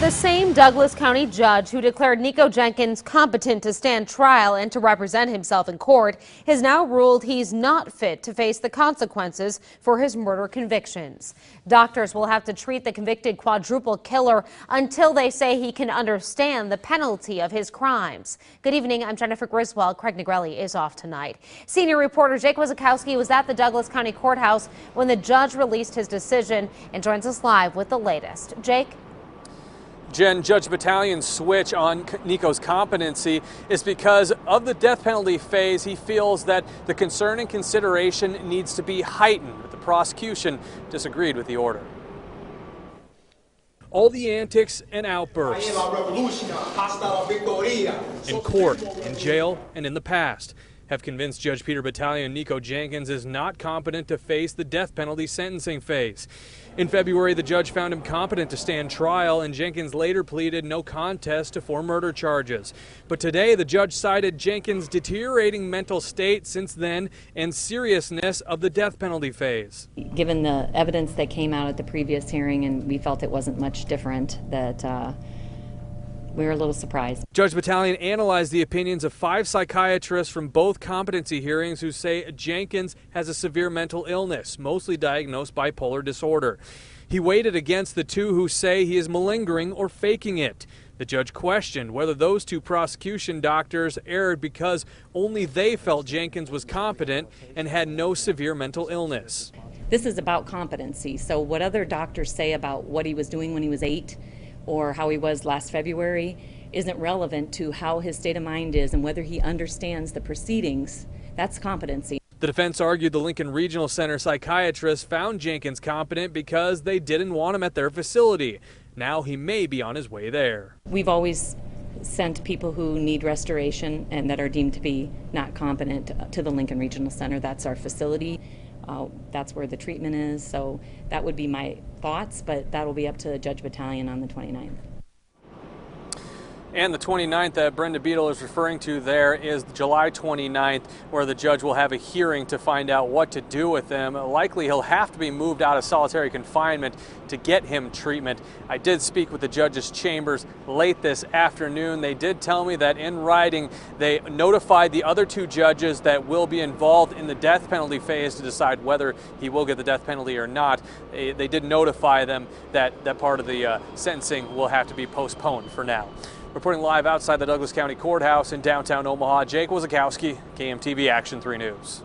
The same Douglas County judge who declared Nico Jenkins competent to stand trial and to represent himself in court has now ruled he's not fit to face the consequences for his murder convictions. Doctors will have to treat the convicted quadruple killer until they say he can understand the penalty of his crimes. Good evening, I'm Jennifer Griswold. Craig Negrelli is off tonight. Senior reporter Jake Wazakowski was at the Douglas County Courthouse when the judge released his decision and joins us live with the latest. Jake? Jen, Judge Batallion's switch on Nico's competency is because of the death penalty phase. He feels that the concern and consideration needs to be heightened, but the prosecution disagreed with the order. All the antics and outbursts in court, in jail, and in the past have convinced Judge Peter Bataillon Nico Jenkins is not competent to face the death penalty sentencing phase. In February, the judge found him competent to stand trial, and Jenkins later pleaded no contest to 4 murder charges. But today, the judge cited Jenkins' deteriorating mental state since then and seriousness of the death penalty phase. Given the evidence that came out at the previous hearing, and we felt it wasn't much different, that we were a little surprised. Judge Bataillon analyzed the opinions of 5 psychiatrists from both competency hearings who say Jenkins has a severe mental illness, mostly diagnosed bipolar disorder. He weighed it against the 2 who say he is malingering or faking it. The judge questioned whether those 2 prosecution doctors erred because only they felt Jenkins was competent and had no severe mental illness. This is about competency, so what other doctors say about what he was doing when he was 8 or how he was last February isn't relevant to how his state of mind is and whether he understands the proceedings. That's competency. The defense argued the Lincoln Regional Center psychiatrists found Jenkins competent because they didn't want him at their facility. Now he may be on his way there. We've always sent people who need restoration and that are deemed to be not competent to the Lincoln Regional Center. That's our facility. That's where the treatment is. So that would be my thoughts, but that will be up to Judge Bataillon on the 29th. And the 29th that Brenda Beadle is referring to there is July 29th, where the judge will have a hearing to find out what to do with him. Likely he'll have to be moved out of solitary confinement to get him treatment. I did speak with the judge's chambers late this afternoon. They did tell me that in writing they notified the other 2 judges that will be involved in the death penalty phase to decide whether he will get the death penalty or not. They did notify them that that part of the sentencing will have to be postponed for now. Reporting live outside the Douglas County Courthouse in downtown Omaha, Jake Wazakowski, KMTV Action 3 News.